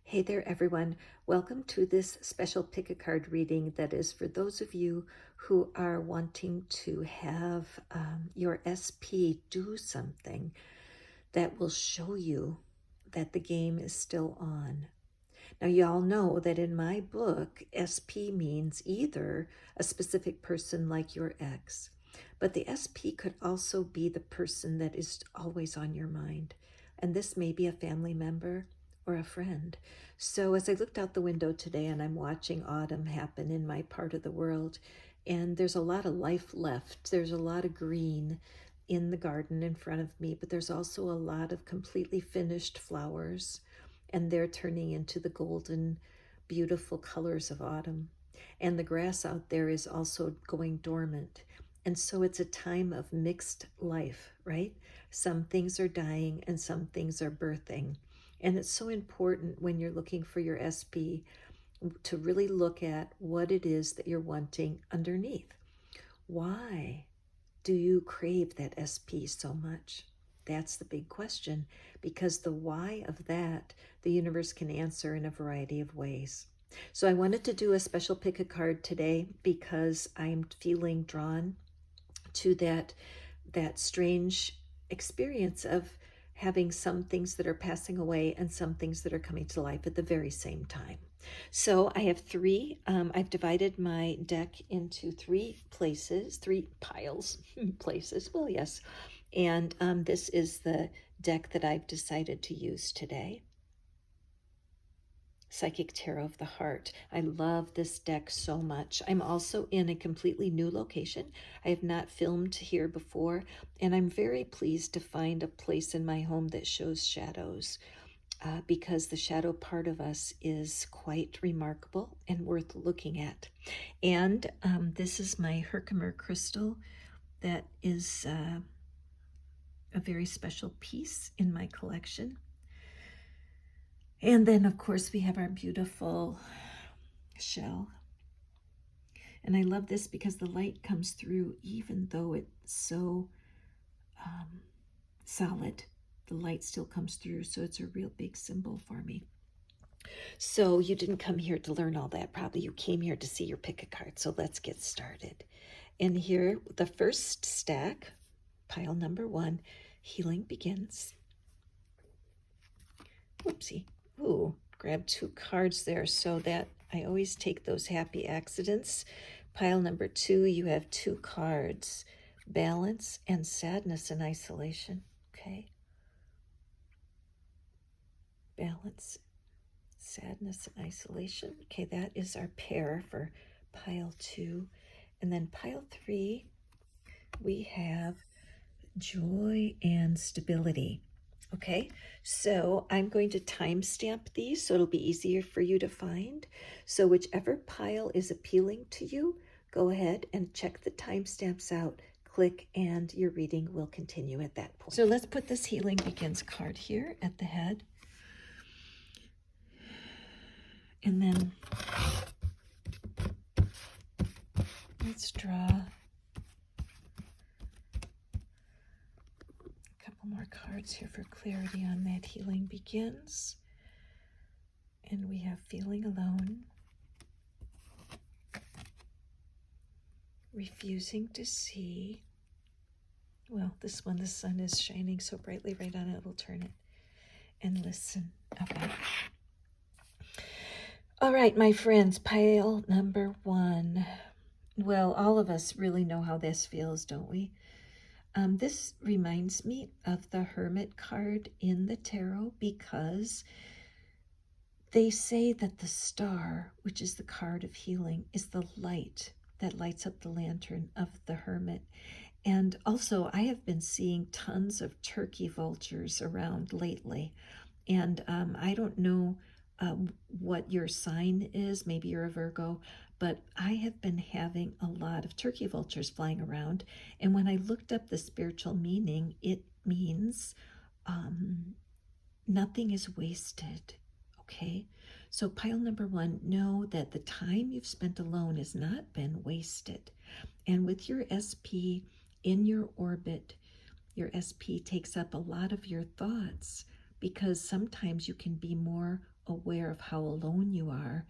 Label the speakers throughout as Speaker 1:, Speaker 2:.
Speaker 1: Hey there, everyone. Welcome to this special pick a card reading that is for those of you who are wanting to have your SP do something that will show you that the game is still on. Now, you all know that in my book, SP means either a specific person like your ex, but the SP could also be the person that is always on your mind. And this may be a family member or a friend. So as I looked out the window today and I'm watching autumn happen in my part of the world, and there's a lot of life left. There's a lot of green in the garden in front of me, but there's also a lot of completely finished flowers, and they're turning into the golden, beautiful colors of autumn. And the grass out there is also going dormant. And so it's a time of mixed life, right? Some things are dying and some things are birthing. And it's so important when you're looking for your SP to really look at what it is that you're wanting underneath. Why do you crave that SP so much? That's the big question, because the why of that, the universe can answer in a variety of ways. So I wanted to do a special pick a card today because I'm feeling drawn to that strange experience of having some things that are passing away and some things that are coming to life at the very same time. So I have three. I've divided my deck into three places, three piles, places. Well, yes. And this is the deck that I've decided to use today. Psychic Tarot of the Heart. I love this deck so much. I'm also in a completely new location. I have not filmed here before, and I'm very pleased to find a place in my home that shows shadows, because the shadow part of us is quite remarkable and worth looking at. And this is my Herkimer crystal that is a very special piece in my collection. And then, of course, we have our beautiful shell. And I love this because the light comes through even though it's so solid. The light still comes through, so it's a real big symbol for me. So you didn't come here to learn all that. Probably you came here to see your pick a card. So let's get started. And here, the first stack, pile number 1, healing begins. Whoopsie. Ooh, grab 2 cards there so that I always take those happy accidents. Pile number 2, you have 2 cards, balance and sadness and isolation. Okay. Balance, sadness and isolation. Okay, that is our pair for pile 2. And then pile 3, we have joy and stability. Okay, so I'm going to timestamp these so it'll be easier for you to find. So whichever pile is appealing to you, go ahead and check the timestamps out, click, and your reading will continue at that point. So let's put this Healing Begins card here at the head. And then let's draw more cards here for clarity on that. Healing begins, and we have feeling alone, refusing to see. Well, this one, the sun is shining so brightly right on it, it'll turn it. And listen. Okay. All right, my friends, pile number 1. Well, all of us really know how this feels, don't we? This reminds me of the Hermit card in the tarot, because they say that the star, which is the card of healing, is the light that lights up the lantern of the Hermit. And also, I have been seeing tons of turkey vultures around lately. And I don't know what your sign is. Maybe you're a Virgo, but I have been having a lot of turkey vultures flying around. And when I looked up the spiritual meaning, it means nothing is wasted. Okay, so pile number 1, know that the time you've spent alone has not been wasted. And with your SP in your orbit, your SP takes up a lot of your thoughts, because sometimes you can be more aware of how alone you are,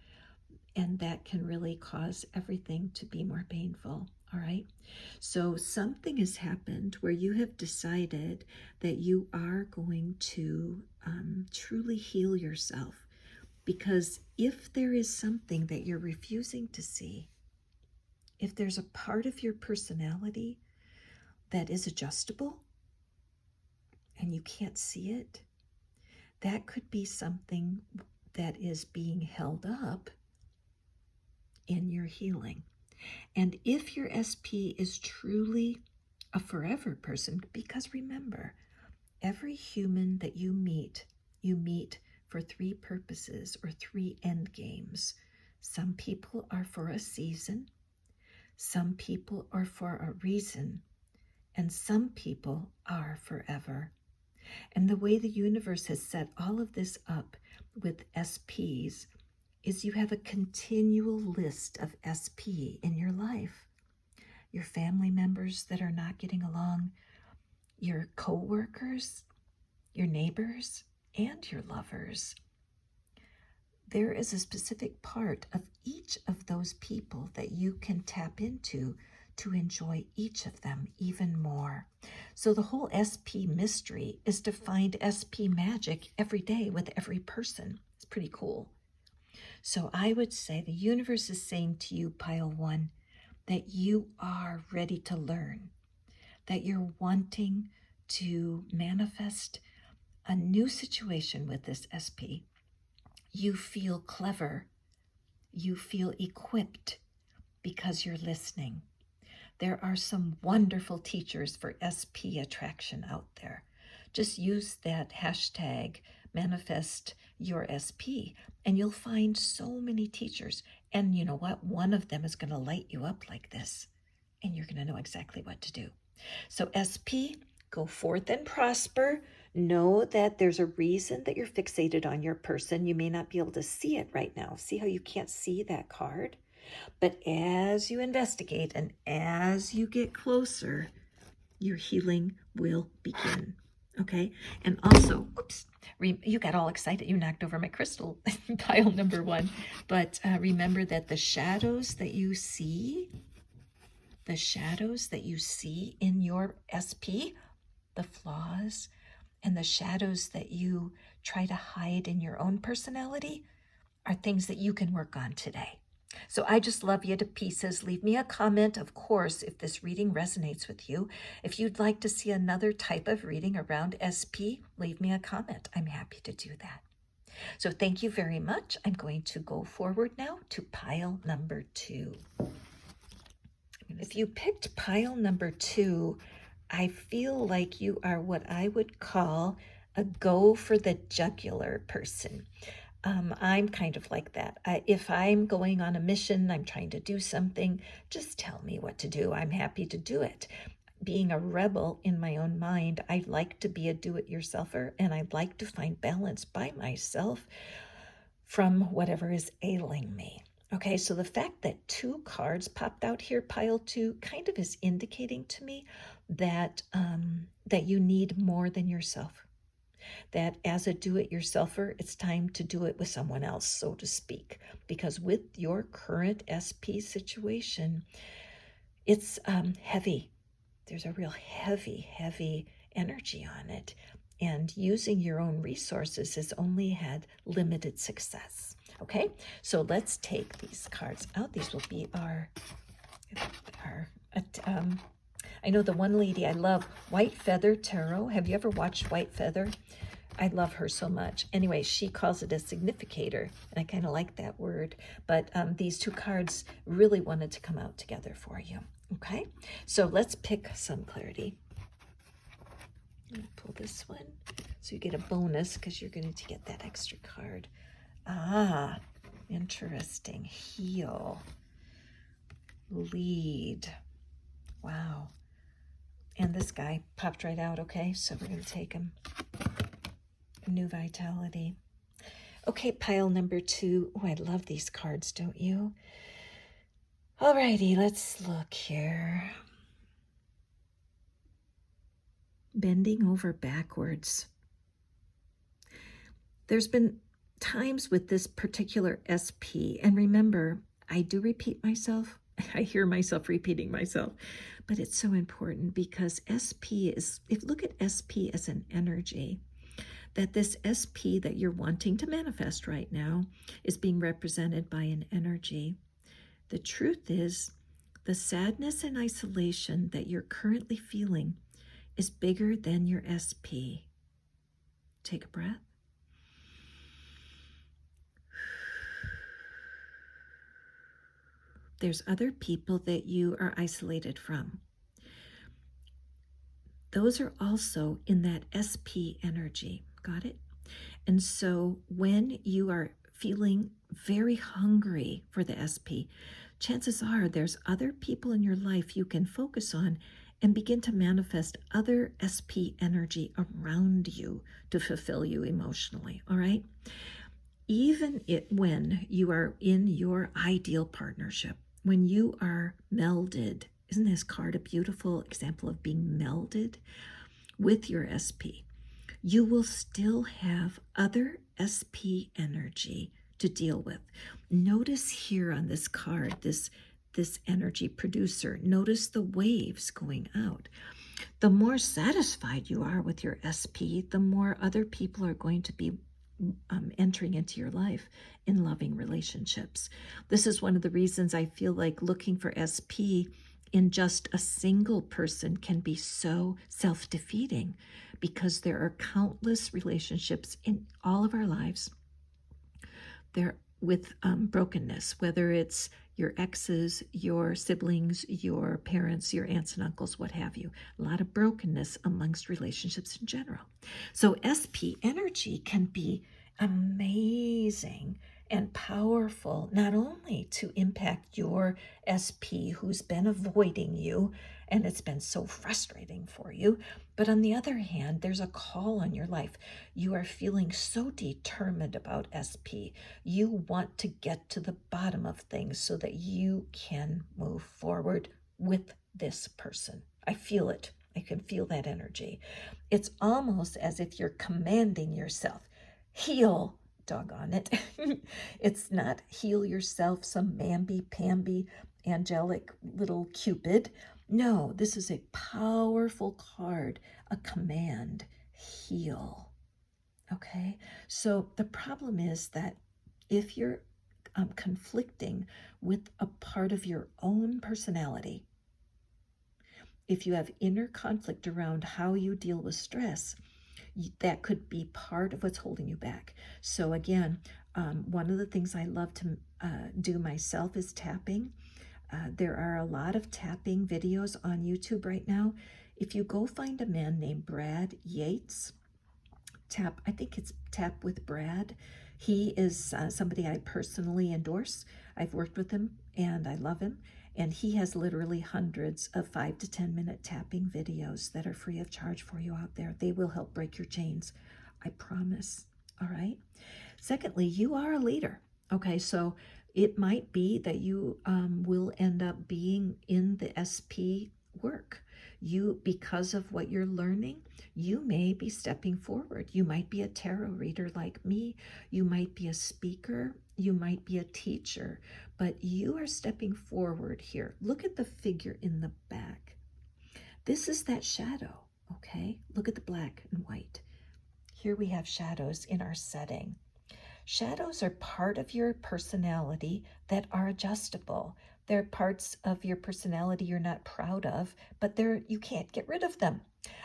Speaker 1: and that can really cause everything to be more painful. All right. So something has happened where you have decided that you are going to truly heal yourself. Because if there is something that you're refusing to see, if there's a part of your personality that is adjustable and you can't see it, that could be something that is being held up in your healing. And if your SP is truly a forever person, because remember, every human that you meet for 3 purposes or 3 end games. Some people are for a season, some people are for a reason, and some people are forever. And the way the universe has set all of this up with SPs is you have a continual list of SP in your life. Your family members that are not getting along, your co-workers, your neighbors, and your lovers. There is a specific part of each of those people that you can tap into to enjoy each of them even more. So the whole SP mystery is to find SP magic every day with every person. It's pretty cool. So I would say the universe is saying to you, Pile 1, that you are ready to learn, that you're wanting to manifest a new situation with this SP. You feel clever. You feel equipped because you're listening. There are some wonderful teachers for SP attraction out there. Just use that hashtag manifest your SP and you'll find so many teachers. And you know what? One of them is going to light you up like this and you're going to know exactly what to do. So SP, go forth and prosper. Know that there's a reason that you're fixated on your person. You may not be able to see it right now. See how you can't see that card? But as you investigate and as you get closer, your healing will begin. Okay? And also, oops, you got all excited. You knocked over my crystal pile number 1. But remember that the shadows that you see in your SP, the flaws, and the shadows that you try to hide in your own personality are things that you can work on today. So I just love you to pieces. Leave me a comment, of course, if this reading resonates with you. If you'd like to see another type of reading around SP, leave me a comment. I'm happy to do that. So thank you very much. I'm going to go forward now to pile number 2. If you picked pile number 2, I feel like you are what I would call a go for the jugular person. I'm kind of like that. If I'm going on a mission, I'm trying to do something, just tell me what to do. I'm happy to do it. Being a rebel in my own mind, I like to be a do-it-yourselfer, and I like to find balance by myself from whatever is ailing me. Okay, so the fact that 2 cards popped out here, pile 2, kind of is indicating to me that that you need more than yourself. That as a do-it-yourselfer, it's time to do it with someone else, so to speak. Because with your current SP situation, it's heavy. There's a real heavy energy on it. And using your own resources has only had limited success. Okay, so let's take these cards out. These will be our I know the one lady I love, White Feather Tarot. Have you ever watched White Feather? I love her so much. Anyway, she calls it a significator, and I kind of like that word. But these 2 cards really wanted to come out together for you. Okay, so let's pick some clarity. Let me pull this one. So you get a bonus because you're going to get that extra card. Ah, interesting. Heal. Lead. Wow. And this guy popped right out, okay? So we're going to take him. New vitality. Okay, pile number 2. Oh, I love these cards, don't you? Alrighty, let's look here. Bending over backwards. There's been times with this particular SP, and remember, I do repeat myself. I hear myself repeating myself, but it's so important because SP is, if look at SP as an energy, that this SP that you're wanting to manifest right now is being represented by an energy. The truth is, the sadness and isolation that you're currently feeling is bigger than your SP. Take a breath. There's other people that you are isolated from. Those are also in that SP energy. Got it? And so when you are feeling very hungry for the SP, chances are there's other people in your life you can focus on and begin to manifest other SP energy around you to fulfill you emotionally, all right? Even when you are in your ideal partnership, when you are melded, isn't this card a beautiful example of being melded with your SP? You will still have other SP energy to deal with. Notice here on this card, this energy producer, notice the waves going out. The more satisfied you are with your SP, the more other people are going to be entering into your life in loving relationships. This is one of the reasons I feel like looking for SP in just a single person can be so self-defeating, because there are countless relationships in all of our lives there with brokenness, whether it's your exes, your siblings, your parents, your aunts and uncles, what have you. A lot of brokenness amongst relationships in general. So SP energy can be amazing and powerful, not only to impact your SP who's been avoiding you, and it's been so frustrating for you, but on the other hand, there's a call on your life. You are feeling so determined about SP. You want to get to the bottom of things so that you can move forward with this person. I feel it. I can feel that energy. It's almost as if you're commanding yourself, heal, doggone it. It's not heal yourself, some mamby-pamby angelic little Cupid. No, this is a powerful card, a command, heal. Okay, so the problem is that if you're conflicting with a part of your own personality, if you have inner conflict around how you deal with stress, that could be part of what's holding you back. So again, one of the things I love to do myself is tapping. There are a lot of tapping videos on YouTube right now. If you go find a man named Brad Yates, I think it's Tap with Brad. He is somebody I personally endorse. I've worked with him and I love him. And he has literally hundreds of 5 to 10 minute tapping videos that are free of charge for you out there. They will help break your chains. I promise. All right. Secondly, you are a leader. Okay. So it might be that you will end up being in the SP work. Because of what you're learning, you may be stepping forward. You might be a tarot reader like me. You might be a speaker. You might be a teacher, but you are stepping forward here. Look at the figure in the back. This is that shadow, okay? Look at the black and white. Here we have shadows in our setting. Shadows are part of your personality that are adjustable. They're parts of your personality you're not proud of, but you can't get rid of them.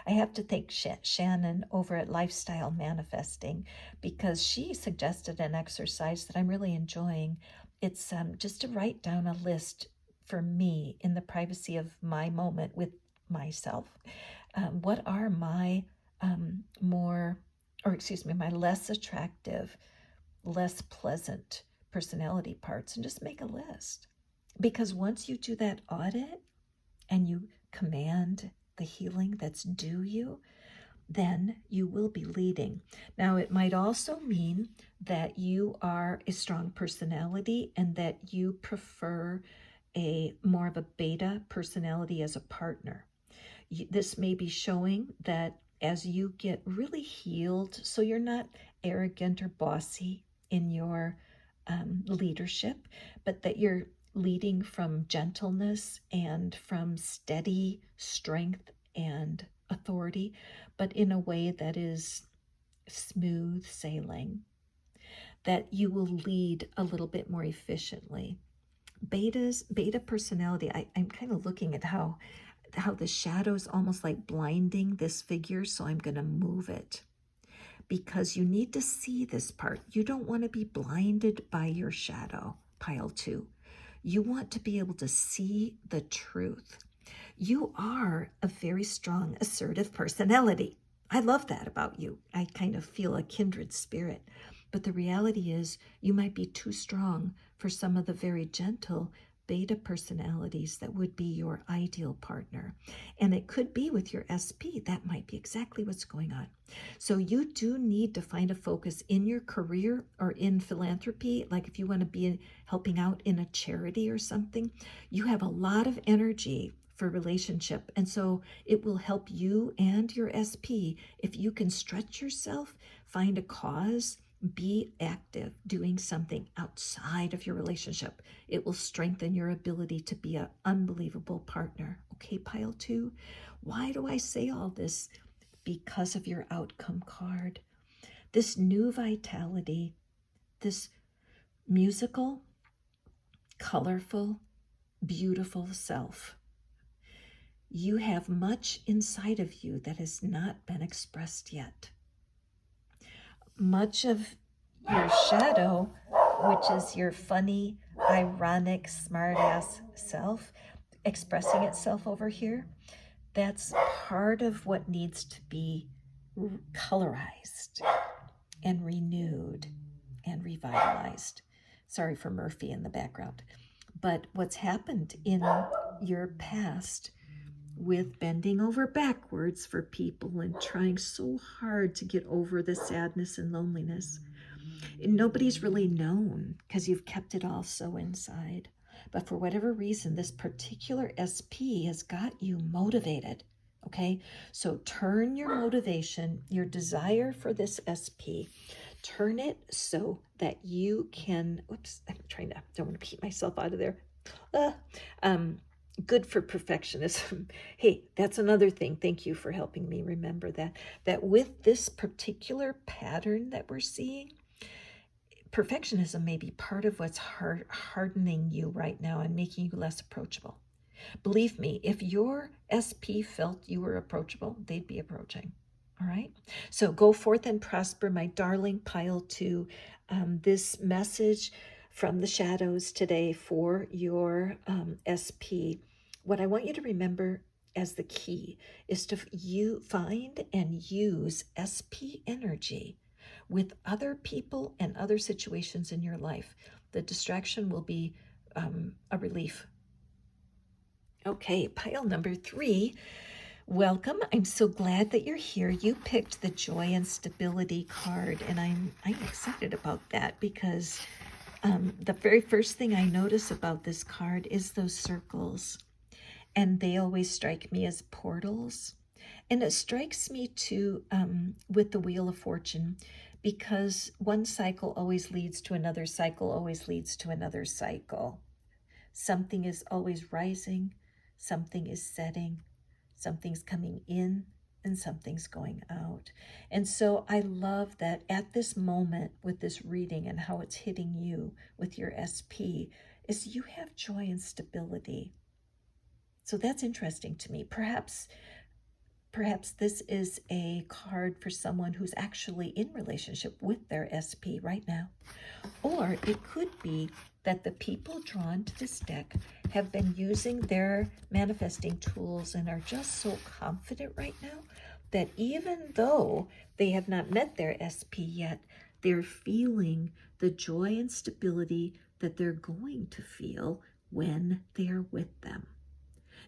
Speaker 1: I have to thank Shannon over at Lifestyle Manifesting, because she suggested an exercise that I'm really enjoying. It's just to write down a list for me in the privacy of my moment with myself. What are my my less attractive, less pleasant personality parts, and just make a list. Because once you do that audit and you command the healing that's due you, then you will be leading. Now, it might also mean that you are a strong personality and that you prefer more of a beta personality as a partner. This may be showing that as you get really healed, so you're not arrogant or bossy, in your leadership, but that you're leading from gentleness and from steady strength and authority, but in a way that is smooth sailing, that you will lead a little bit more efficiently. Beta personality, I'm kind of looking at how the shadow's almost like blinding this figure, so I'm going to move it because you need to see this part. You don't want to be blinded by your shadow, pile 2. You want to be able to see the truth. You are a very strong, assertive personality. I love that about you. I kind of feel a kindred spirit. But the reality is, you might be too strong for some of the very gentle beta personalities that would be your ideal partner. And it could be with your SP. That might be exactly what's going on. So you do need to find a focus in your career or in philanthropy. Like if you want to be helping out in a charity or something, you have a lot of energy for relationship. And so it will help you and your SP if you can stretch yourself, find a cause, be active, doing something outside of your relationship. It will strengthen your ability to be an unbelievable partner. Okay, pile 2. Why do I say all this? Because of your outcome card. This new vitality, this musical, colorful, beautiful self. You have much inside of you that has not been expressed yet. Much of your shadow, which is your funny, ironic, smart-ass self, expressing itself over here, that's part of what needs to be colorized and renewed and revitalized. Sorry for Murphy in the background. But what's happened in your past with bending over backwards for people and trying so hard to get over the sadness and loneliness. Nobody's really known because you've kept it all so inside. But for whatever reason, this particular SP has got you motivated. Okay, so turn your motivation, your desire for this SP, turn it so that you can, oops, don't want to keep myself out of there. Good for perfectionism. Hey, that's another thing. Thank you for helping me remember that with this particular pattern that we're seeing, perfectionism may be part of what's hardening you right now and making you less approachable. Believe me, if your SP felt you were approachable, they'd be approaching. All right? So go forth and prosper, my darling pile 2. This message from the shadows today for your SP. What I want you to remember as the key is to find and use SP energy with other people and other situations in your life. The distraction will be a relief. Okay, pile number 3. Welcome. I'm so glad that you're here. You picked the Joy and Stability card, and I'm excited about that because the very first thing I notice about this card is those circles, and they always strike me as portals. And it strikes me too with the Wheel of Fortune, because one cycle always leads to another cycle, always leads to another cycle. Something is always rising, something is setting, something's coming in, and something's going out. And so I love that at this moment with this reading and how it's hitting you with your SP is you have joy and stability. So that's interesting to me. Perhaps this is a card for someone who's actually in relationship with their SP right now. Or it could be that the people drawn to this deck have been using their manifesting tools and are just so confident right now that even though they have not met their SP yet, they're feeling the joy and stability that they're going to feel when they're with them.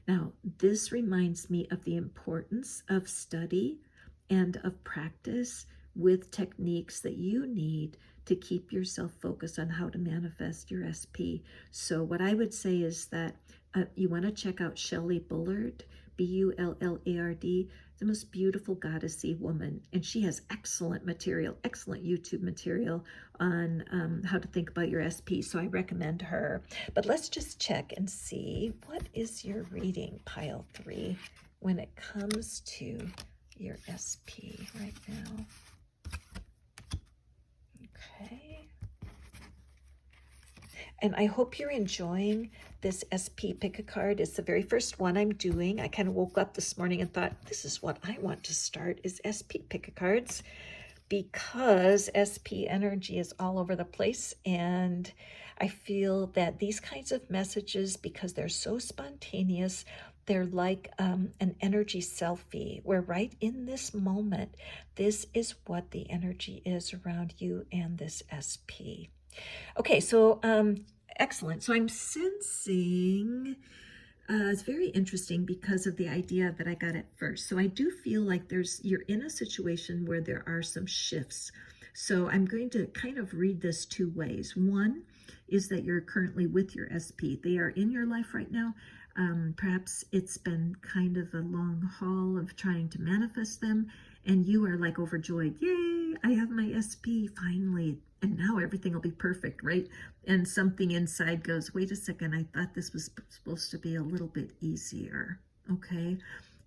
Speaker 1: Now, this reminds me of the importance of study and of practice with techniques that you need to keep yourself focused on how to manifest your SP. So what I would say is that you want to check out Shelley Bullard, Bullard. the most beautiful goddessy woman, and she has excellent material, excellent YouTube material on how to think about your SP, so I recommend her. But let's just check and see, what is your reading, pile 3, when it comes to your SP right now? Okay. And I hope you're enjoying this SP pick a card. It's the very first one I'm doing. I kind of woke up this morning and thought, this is what I want to start, is SP pick a cards, because SP energy is all over the place. And I feel that these kinds of messages, because they're so spontaneous, they're like an energy selfie, where right in this moment, this is what the energy is around you and this SP. Okay, so excellent. So I'm sensing, it's very interesting because of the idea that I got at first. So I do feel like you're in a situation where there are some shifts. So I'm going to kind of read this two ways. One is that you're currently with your SP. They are in your life right now. Perhaps it's been kind of a long haul of trying to manifest them, and you are like overjoyed. Yay, I have my SP finally, and now everything will be perfect, right? And something inside goes, wait a second, I thought this was supposed to be a little bit easier, okay?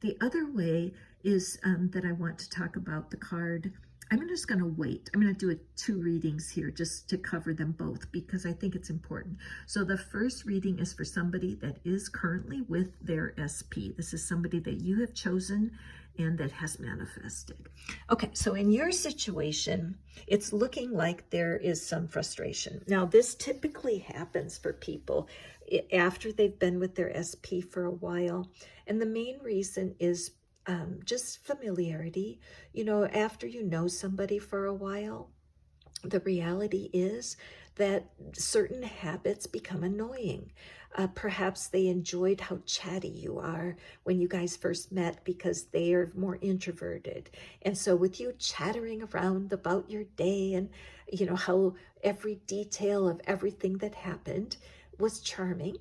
Speaker 1: The other way is that I want to talk about the card. I'm just going to wait. I'm going to do two readings here just to cover them both, because I think it's important. So the first reading is for somebody that is currently with their SP. This is somebody that you have chosen and that has manifested. Okay, so in your situation, it's looking like there is some frustration. Now, this typically happens for people after they've been with their SP for a while. And the main reason is just familiarity. You know, after you know somebody for a while, the reality is that certain habits become annoying. Perhaps they enjoyed how chatty you are when you guys first met because they are more introverted. And so with you chattering around about your day and, you know, how every detail of everything that happened was charming.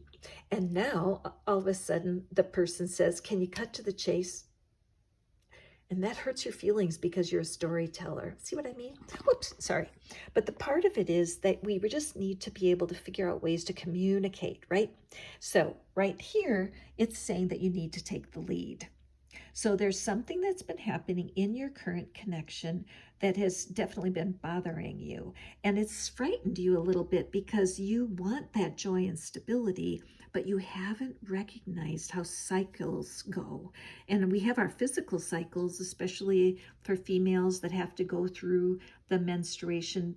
Speaker 1: And now all of a sudden the person says, can you cut to the chase? And that hurts your feelings because you're a storyteller. See what I mean? Whoops, sorry. But the part of it is that we just need to be able to figure out ways to communicate, right? So right here, it's saying that you need to take the lead. So there's something that's been happening in your current connection that has definitely been bothering you. And it's frightened you a little bit because you want that joy and stability, but you haven't recognized how cycles go. And we have our physical cycles, especially for females that have to go through the menstruation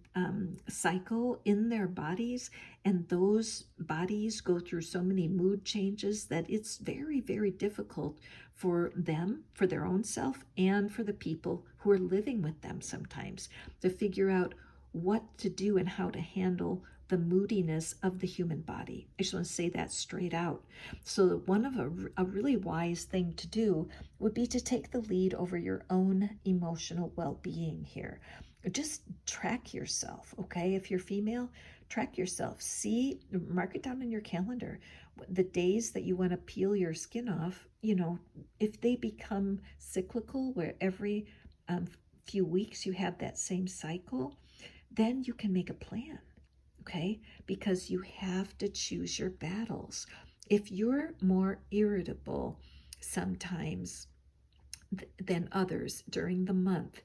Speaker 1: cycle in their bodies. And those bodies go through so many mood changes that it's very, very difficult for them, for their own self, and for the people who are living with them sometimes, to figure out what to do and how to handle the moodiness of the human body. I just want to say that straight out. So one of a really wise thing to do would be to take the lead over your own emotional well-being here. Just track yourself, okay? If you're female, track yourself. See, mark it down in your calendar. The days that you want to peel your skin off, you know, if they become cyclical, where every few weeks you have that same cycle, then you can make a plan, okay? Because you have to choose your battles. If you're more irritable sometimes than others during the month,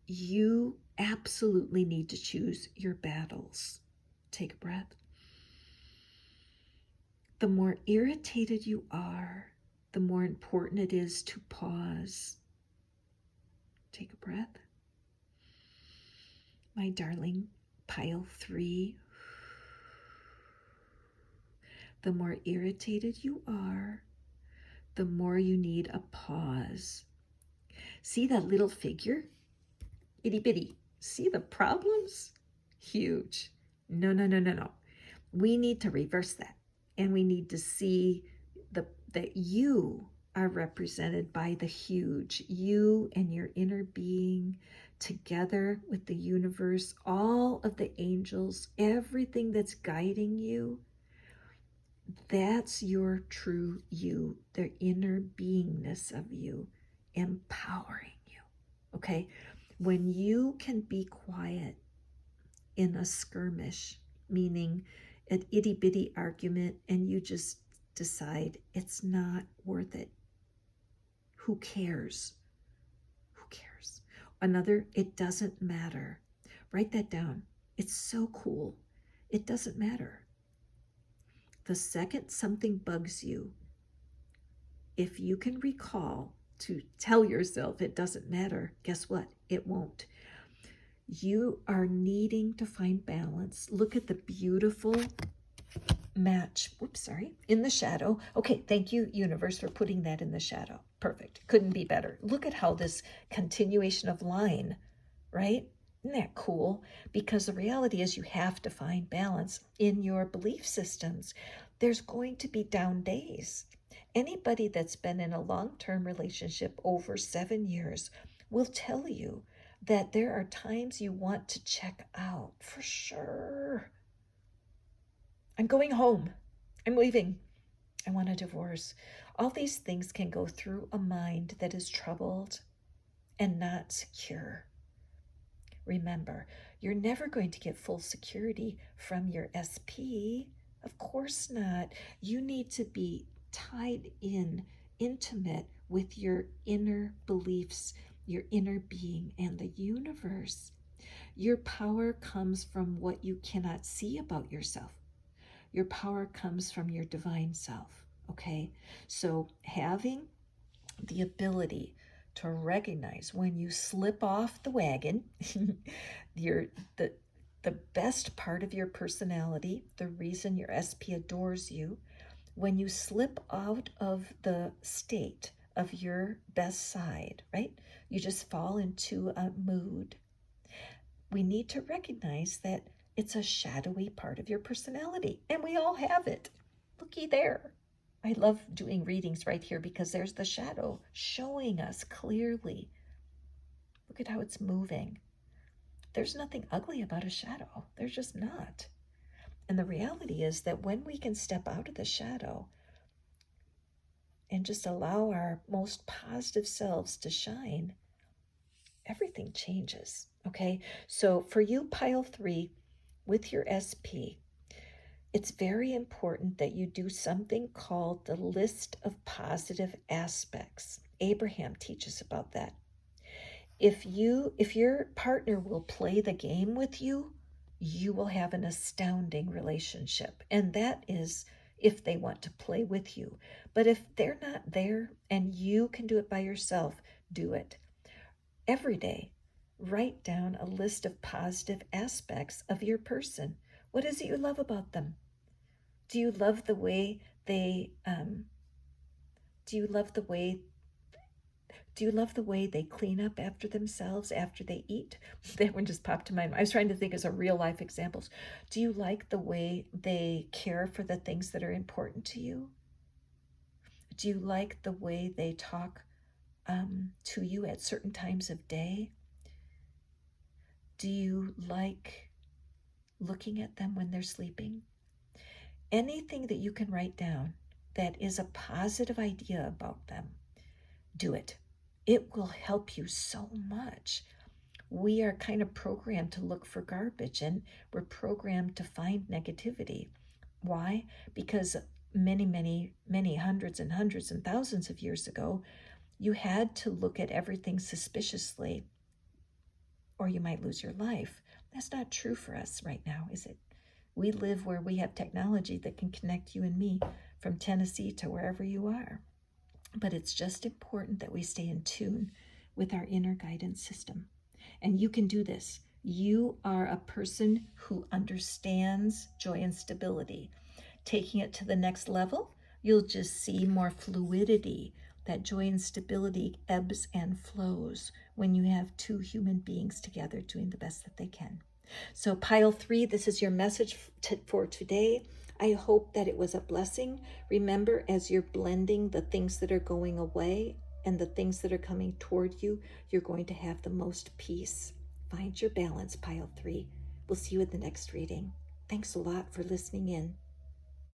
Speaker 1: you absolutely need to choose your battles. Take a breath. The more irritated you are, the more important it is to pause. Take a breath. My darling, pile 3. The more irritated you are, the more you need a pause. See that little figure? Itty bitty. See the problems? Huge. No, no, no, no, no. We need to reverse that. And we need to see that you are represented by the huge. You and your inner being together with the universe, all of the angels, everything that's guiding you. That's your true you, the inner beingness of you. empowering you. Okay? When you can be quiet in a skirmish, meaning an itty bitty argument, and you just decide it's not worth it. Who cares? Who cares? Another, it doesn't matter. Write that down. It's so cool. It doesn't matter. The second something bugs you, if you can recall to tell yourself it doesn't matter, guess what? It won't. You are needing to find balance. Look at the beautiful match, in the shadow. Okay, thank you, universe, for putting that in the shadow. Perfect. Couldn't be better. Look at how this continuation of line, right? Isn't that cool? Because the reality is you have to find balance in your belief systems. There's going to be down days. Anybody that's been in a long-term relationship over 7 years will tell you that there are times you want to check out, for sure. I'm going home. I'm leaving. I want a divorce. All these things can go through a mind that is troubled and not secure. Remember, you're never going to get full security from your SP. Of course not. You need to be tied in, intimate with your inner beliefs, your inner being, and the universe. Your power comes from what you cannot see about yourself. Your power comes from your divine self, okay? So having the ability to recognize when you slip off the wagon, the best part of your personality, the reason your SP adores you, when you slip out of the state of your best side, right? You just fall into a mood. We need to recognize that it's a shadowy part of your personality, and we all have it. Looky there. I love doing readings right here because there's the shadow showing us clearly. Look at how it's moving. There's nothing ugly about a shadow. There's just not. And the reality is that when we can step out of the shadow and just allow our most positive selves to shine, everything changes, okay? So for you, pile 3, with your SP, it's very important that you do something called the list of positive aspects. Abraham teaches about that. If your partner will play the game with you, you will have an astounding relationship. And that is if they want to play with you. But if they're not there and you can do it by yourself, do it. Every day, write down a list of positive aspects of your person. What is it you love about them? Do you love the way they clean up after themselves after they eat? That one just popped to mind. I was trying to think of some real life examples. Do you like the way they care for the things that are important to you? Do you like the way they talk to you at certain times of day? Do you like looking at them when they're sleeping? Anything that you can write down that is a positive idea about them, do it. It will help you so much. We are kind of programmed to look for garbage, and we're programmed to find negativity. Why? Because many hundreds and hundreds and thousands of years ago, you had to look at everything suspiciously or you might lose your life. That's not true for us right now, is it? We live where we have technology that can connect you and me from Tennessee to wherever you are. But it's just important that we stay in tune with our inner guidance system. And you can do this. You are a person who understands joy and stability. Taking it to the next level, you'll just see more fluidity. That joy and stability ebbs and flows when you have two human beings together doing the best that they can. So pile 3, this is your message for today. I hope that it was a blessing. Remember, as you're blending the things that are going away and the things that are coming toward you, you're going to have the most peace. Find your balance, pile 3. We'll see you in the next reading. Thanks a lot for listening in.